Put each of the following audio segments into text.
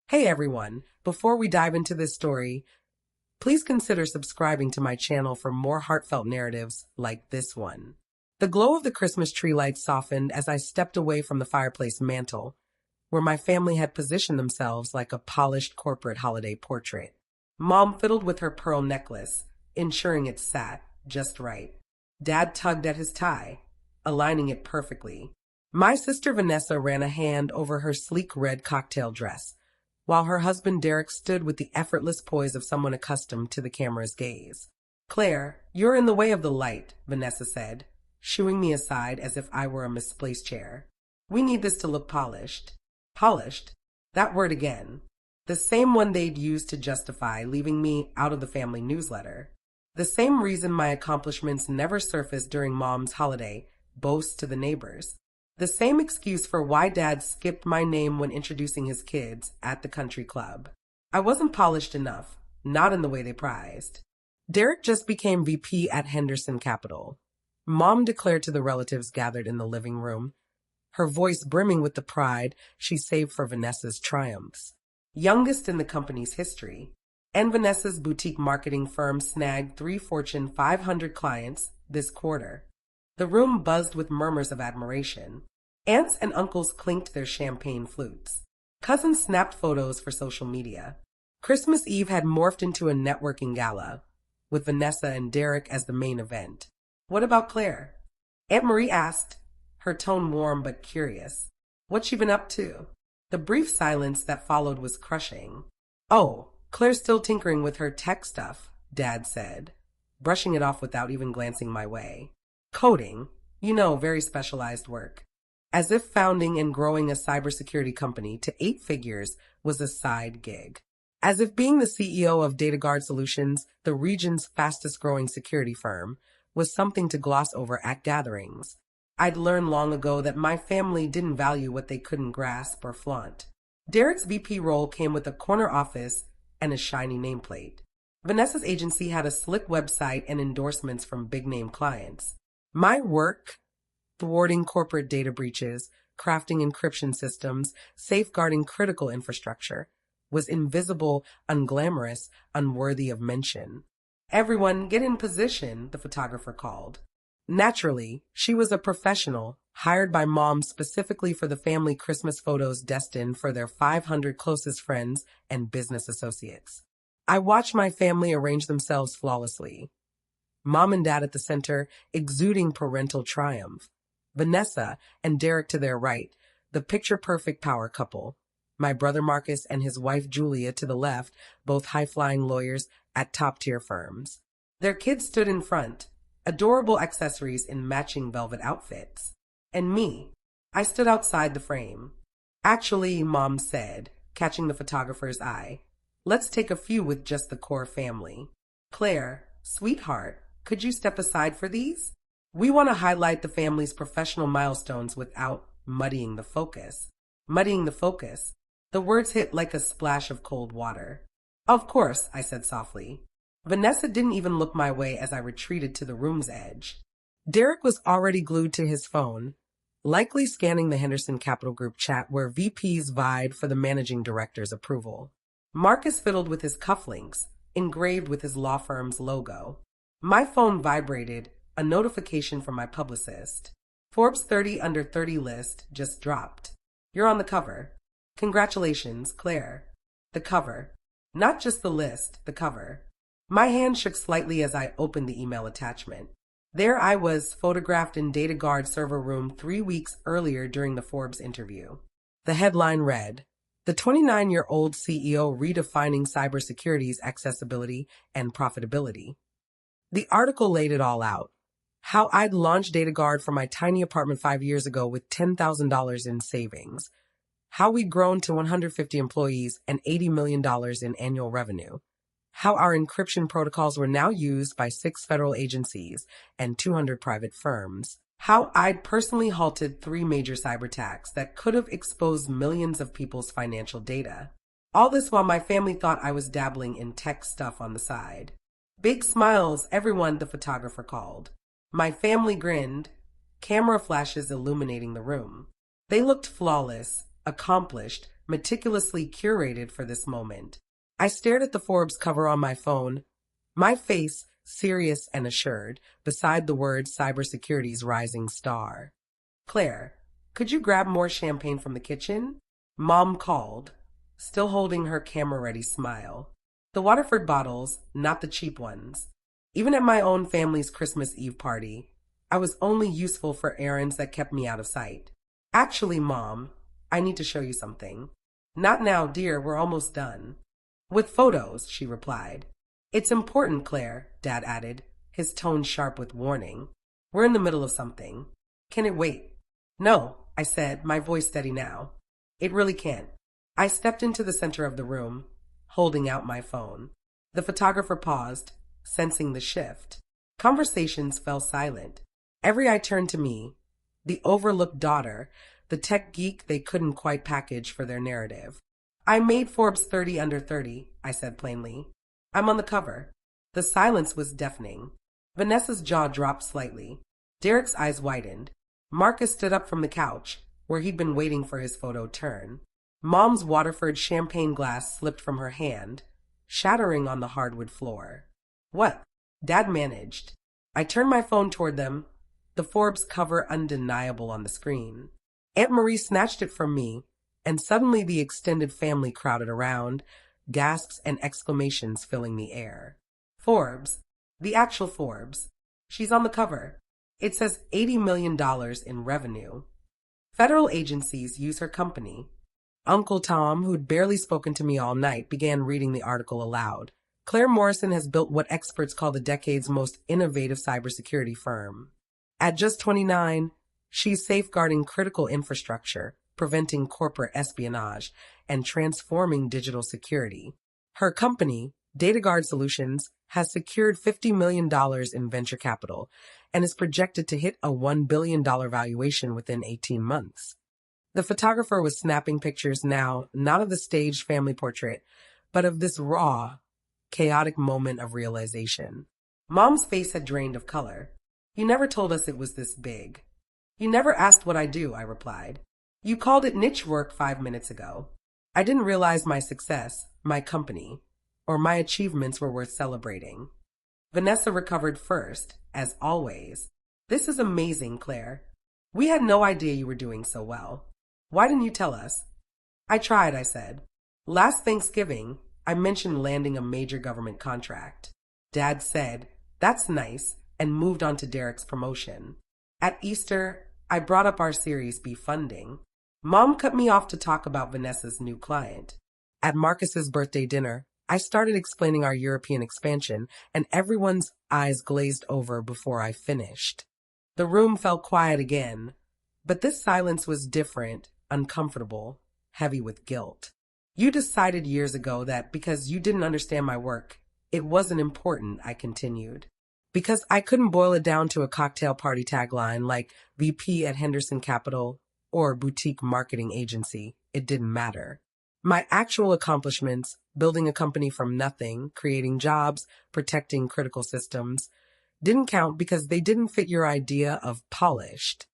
Hey everyone, before we dive into this story, please consider subscribing to my channel for more heartfelt narratives like this one. The glow of the Christmas tree lights softened as I stepped away from the fireplace mantel, where my family had positioned themselves like a polished corporate holiday portrait. Mom fiddled with her pearl necklace, ensuring it sat just right. Dad tugged at his tie, aligning it perfectly. My sister Vanessa ran a hand over her sleek red cocktail dress, while her husband Derek stood with the effortless poise of someone accustomed to the camera's gaze. "Claire, you're in the way of the light," Vanessa said, shooing me aside as if I were a misplaced chair. "We need this to look polished." Polished? That word again. The same one they'd used to justify leaving me out of the family newsletter. The same reason my accomplishments never surfaced during Mom's holiday boasts to the neighbors. The same excuse for why Dad skipped my name when introducing his kids at the country club. I wasn't polished enough, not in the way they prized. Derek just became VP at Henderson Capital, Mom declared to the relatives gathered in the living room, her voice brimming with the pride she saved for Vanessa's triumphs. Youngest in the company's history, and Vanessa's boutique marketing firm snagged 3 Fortune 500 clients this quarter. The room buzzed with murmurs of admiration. Aunts and uncles clinked their champagne flutes. Cousins snapped photos for social media. Christmas Eve had morphed into a networking gala, with Vanessa and Derek as the main event. "What about Claire?" Aunt Marie asked, her tone warm but curious. "What's she been up to?" The brief silence that followed was crushing. "Oh, Claire's still tinkering with her tech stuff," Dad said, brushing it off without even glancing my way. "Coding, very specialized work." As if founding and growing a cybersecurity company to 8 figures was a side gig. As if being the CEO of DataGuard Solutions, the region's fastest growing security firm, was something to gloss over at gatherings. I'd learned long ago that my family didn't value what they couldn't grasp or flaunt. Derek's VP role came with a corner office and a shiny nameplate. Vanessa's agency had a slick website and endorsements from big-name clients. My work, thwarting corporate data breaches, crafting encryption systems, safeguarding critical infrastructure, was invisible, unglamorous, unworthy of mention. "Everyone get in position," the photographer called. Naturally, she was a professional, hired by Mom specifically for the family Christmas photos destined for their 500 closest friends and business associates. I watched my family arrange themselves flawlessly. Mom and Dad at the center, exuding parental triumph. Vanessa and Derek to their right, the picture-perfect power couple. My brother Marcus and his wife Julia to the left, both high-flying lawyers at top-tier firms. Their kids stood in front, adorable accessories in matching velvet outfits. And me, I stood outside the frame. "Actually," Mom said, catching the photographer's eye, "let's take a few with just the core family. Claire, sweetheart, could you step aside for these? We want to highlight the family's professional milestones without muddying the focus." Muddying the focus. The words hit like a splash of cold water. "Of course," I said softly. Vanessa didn't even look my way as I retreated to the room's edge. Derek was already glued to his phone, likely scanning the Henderson Capital Group chat where VPs vied for the managing director's approval. Marcus fiddled with his cufflinks, engraved with his law firm's logo. My phone vibrated, a notification from my publicist. "Forbes 30 under 30 list just dropped. You're on the cover. Congratulations, Claire." The cover. Not just the list, the cover. My hand shook slightly as I opened the email attachment. There I was, photographed in DataGuard server room 3 weeks earlier during the Forbes interview. The headline read, "The 29-year-old CEO redefining cybersecurity's accessibility and profitability." The article laid it all out. How I'd launched DataGuard from my tiny apartment 5 years ago with $10,000 in savings. How we'd grown to 150 employees and $80 million in annual revenue. How our encryption protocols were now used by 6 federal agencies and 200 private firms. How I'd personally halted 3 major cyber attacks that could have exposed millions of people's financial data. All this while my family thought I was dabbling in tech stuff on the side. "Big smiles, everyone," the photographer called. My family grinned, camera flashes illuminating the room. They looked flawless, accomplished, meticulously curated for this moment. I stared at the Forbes cover on my phone, my face serious and assured, beside the words cybersecurity's rising star. Claire, could you grab more champagne from the kitchen? Mom called, still holding her camera-ready smile. The Waterford bottles, not the cheap ones. Even at my own family's Christmas Eve party, I was only useful for errands that kept me out of sight. Actually, Mom, I need to show you something. Not now, dear, we're almost done. With photos, she replied. It's important, Claire, Dad added, his tone sharp with warning. We're in the middle of something. Can it wait? No, I said, my voice steady now. It really can't. I stepped into the center of the room, holding out my phone. The photographer paused, sensing the shift. Conversations fell silent. Every eye turned to me, the overlooked daughter, the tech geek they couldn't quite package for their narrative. I made Forbes 30 under 30, I said plainly. I'm on the cover. The silence was deafening. Vanessa's jaw dropped slightly. Derek's eyes widened. Marcus stood up from the couch, where he'd been waiting for his photo turn. Mom's Waterford champagne glass slipped from her hand, shattering on the hardwood floor. What? Dad managed. I turned my phone toward them, the Forbes cover undeniable on the screen. Aunt Marie snatched it from me, and suddenly the extended family crowded around, gasps and exclamations filling the air. Forbes. The actual Forbes. She's on the cover. It says $80 million in revenue. Federal agencies use her company. Uncle Tom, who'd barely spoken to me all night, began reading the article aloud. Claire Morrison has built what experts call the decade's most innovative cybersecurity firm. At just 29, she's safeguarding critical infrastructure, preventing corporate espionage, and transforming digital security. Her company, DataGuard Solutions, has secured $50 million in venture capital and is projected to hit a $1 billion valuation within 18 months. The photographer was snapping pictures now, not of the staged family portrait, but of this raw, chaotic moment of realization. Mom's face had drained of color. You never told us it was this big. You never asked what I do, I replied. You called it niche work 5 minutes ago. I didn't realize my success, my company, or my achievements were worth celebrating. Vanessa recovered first, as always. This is amazing, Claire. We had no idea you were doing so well. Why didn't you tell us? I tried, I said. Last Thanksgiving, I mentioned landing a major government contract. Dad said, that's nice, and moved on to Derek's promotion. At Easter, I brought up our Series B funding. Mom cut me off to talk about Vanessa's new client. At Marcus's birthday dinner, I started explaining our European expansion, and everyone's eyes glazed over before I finished. The room fell quiet again, but this silence was different, uncomfortable, heavy with guilt. You decided years ago that because you didn't understand my work, it wasn't important, I continued. Because I couldn't boil it down to a cocktail party tagline like VP at Henderson Capital or boutique marketing agency, it didn't matter. My actual accomplishments, building a company from nothing, creating jobs, protecting critical systems, didn't count because they didn't fit your idea of polished.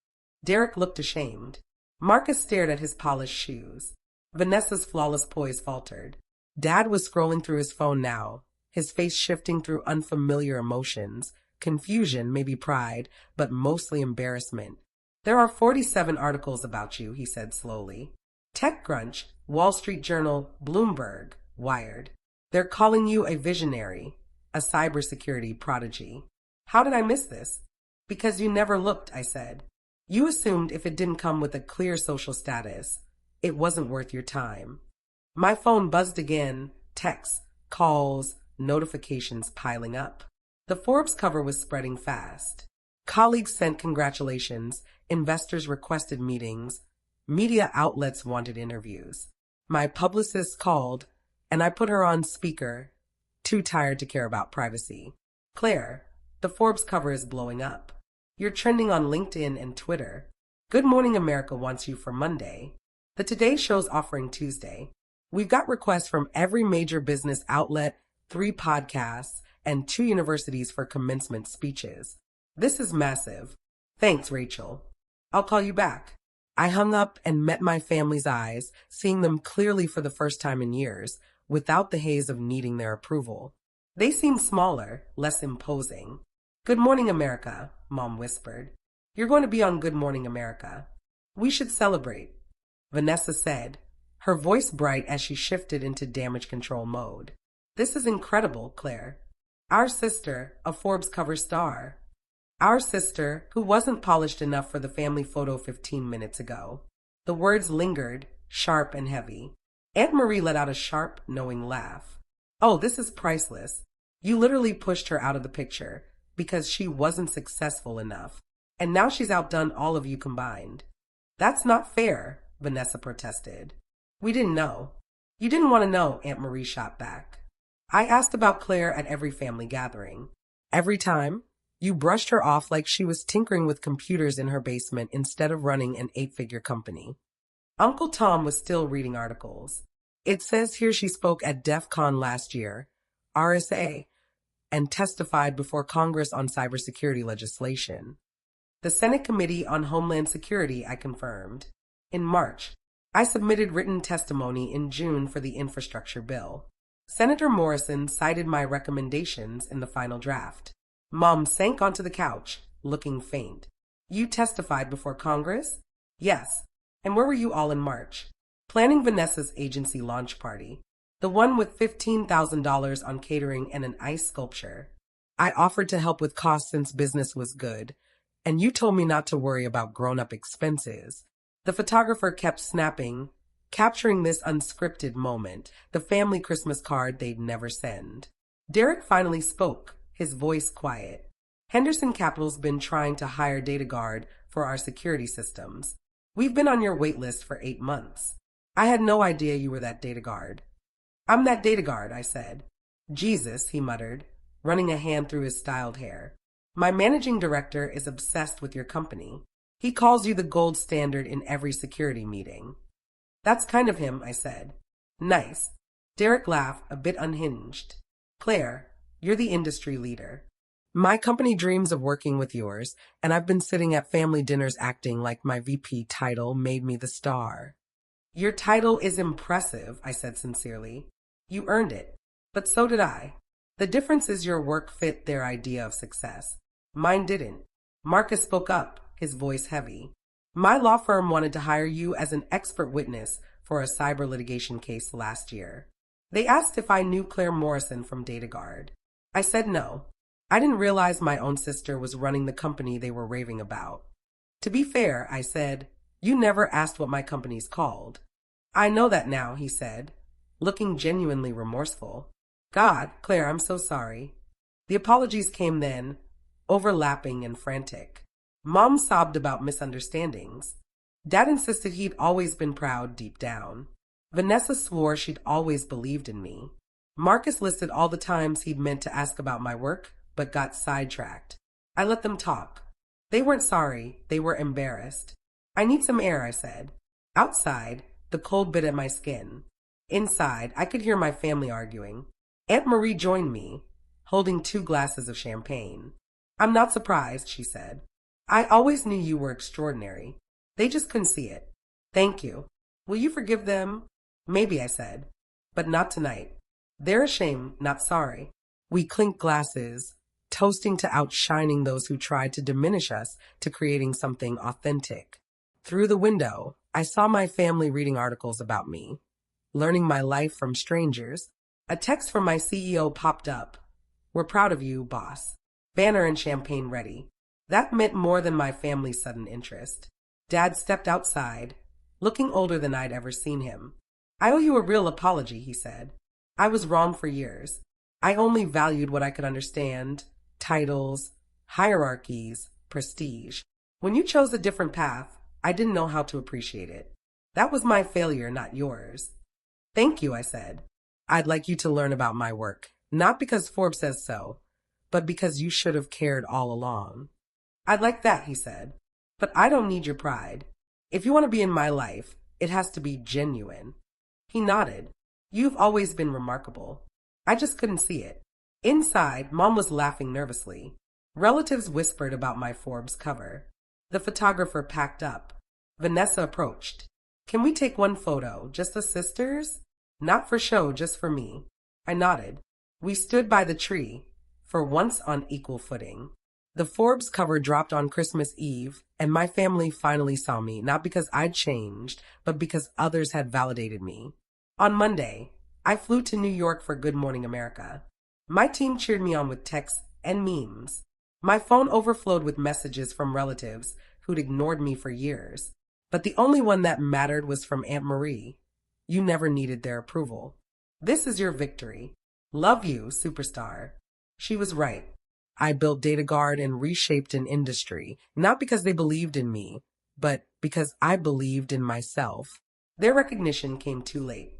Derek looked ashamed. Marcus stared at his polished shoes. Vanessa's flawless poise faltered. Dad was scrolling through his phone now, his face shifting through unfamiliar emotions, confusion, maybe pride, but mostly embarrassment. There are 47 articles about you, he said slowly. TechCrunch, Wall Street Journal, Bloomberg, Wired. They're calling you a visionary, a cybersecurity prodigy. How did I miss this? Because you never looked, I said. You assumed if it didn't come with a clear social status, it wasn't worth your time. My phone buzzed again, texts, calls, notifications piling up. The Forbes cover was spreading fast. Colleagues sent congratulations, investors requested meetings, media outlets wanted interviews. My publicist called, and I put her on speaker, too tired to care about privacy. Claire, the Forbes cover is blowing up. You're trending on LinkedIn and Twitter. Good Morning America wants you for Monday. The Today Show's offering Tuesday. We've got requests from every major business outlet, 3 podcasts, and 2 universities for commencement speeches. This is massive. Thanks, Rachel. I'll call you back. I hung up and met my family's eyes, seeing them clearly for the first time in years, without the haze of needing their approval. They seemed smaller, less imposing. "Good morning, America," Mom whispered. "You're going to be on Good Morning America. We should celebrate," Vanessa said, her voice bright as she shifted into damage control mode. "This is incredible, Claire. Our sister, a Forbes cover star. Our sister, who wasn't polished enough for the family photo 15 minutes ago." The words lingered, sharp and heavy. Aunt Marie let out a sharp, knowing laugh. "Oh, this is priceless. You literally pushed her out of the picture because she wasn't successful enough, and now she's outdone all of you combined." "That's not fair," Vanessa protested. "We didn't know." "You didn't want to know," Aunt Marie shot back. "I asked about Claire at every family gathering. Every time, you brushed her off like she was tinkering with computers in her basement instead of running an 8-figure company." Uncle Tom was still reading articles. "It says here she spoke at DEF CON last year, RSA, and testified before Congress on cybersecurity legislation. The Senate Committee on Homeland Security," I confirmed. "In March. I submitted written testimony in June for the infrastructure bill. Senator Morrison cited my recommendations in the final draft." Mom sank onto the couch, looking faint. "You testified before Congress?" "Yes. And where were you all in March?" "Planning Vanessa's agency launch party. The one with $15,000 on catering and an ice sculpture. I offered to help with costs since business was good, and you told me not to worry about grown-up expenses." The photographer kept snapping, capturing this unscripted moment, the family Christmas card they'd never send. Derek finally spoke, his voice quiet. "Henderson Capital's been trying to hire data guard for our security systems. We've been on your wait list for 8 months. I had no idea you were that data guard." "I'm that data guard," I said. "Jesus," he muttered, running a hand through his styled hair. "My managing director is obsessed with your company. He calls you the gold standard in every security meeting." "That's kind of him," I said. "Nice." Derek laughed, a bit unhinged. "Claire, you're the industry leader. My company dreams of working with yours, and I've been sitting at family dinners acting like my VP title made me the star." "Your title is impressive," I said sincerely. "You earned it. But so did I. The difference is your work fit their idea of success. Mine didn't." Marcus spoke up, his voice heavy. "My law firm wanted to hire you as an expert witness for a cyber litigation case last year. They asked if I knew Claire Morrison from DataGuard. I said no. I didn't realize my own sister was running the company they were raving about. To be fair," I said, "you never asked what my company's called." "I know that now," he said, looking genuinely remorseful. "God, Claire, I'm so sorry." The apologies came then, overlapping and frantic. Mom sobbed about misunderstandings. Dad insisted he'd always been proud deep down. Vanessa swore she'd always believed in me. Marcus listed all the times he'd meant to ask about my work, but got sidetracked. I let them talk. They weren't sorry, they were embarrassed. "I need some air," I said. Outside, the cold bit at my skin. Inside, I could hear my family arguing. Aunt Marie joined me, holding 2 glasses of champagne. "I'm not surprised," she said. "I always knew you were extraordinary. They just couldn't see it." "Thank you. Will you forgive them?" "Maybe," I said, "but not tonight. They're ashamed, not sorry." We clinked glasses, toasting to outshining those who tried to diminish us to creating something authentic. Through the window, I saw my family reading articles about me, learning my life from strangers. A text from my CEO popped up. "We're proud of you, boss. Banner and champagne ready." That meant more than my family's sudden interest. Dad stepped outside, looking older than I'd ever seen him. "I owe you a real apology," he said. "I was wrong for years. I only valued what I could understand, titles, hierarchies, prestige. When you chose a different path, I didn't know how to appreciate it. That was my failure, not yours." "Thank you," I said. "I'd like you to learn about my work, not because Forbes says so, but because you should have cared all along." "I'd like that," he said. "But I don't need your pride. If you want to be in my life, it has to be genuine." He nodded. "You've always been remarkable. I just couldn't see it." Inside, Mom was laughing nervously. Relatives whispered about my Forbes cover. The photographer packed up. Vanessa approached. Can we take one photo, just the sisters? Not for show, just for me. I nodded. We stood by the tree, for once on equal footing. The Forbes cover dropped on Christmas Eve, and my family finally saw me, not because I'd changed, but because others had validated me. On Monday, I flew to New York for Good Morning America. My team cheered me on with texts and memes. My phone overflowed with messages from relatives who'd ignored me for years. But the only one that mattered was from Aunt Marie. You never needed their approval. This is your victory. Love you, superstar. She was right. I built DataGuard and reshaped an industry, not because they believed in me, but because I believed in myself. Their recognition came too late.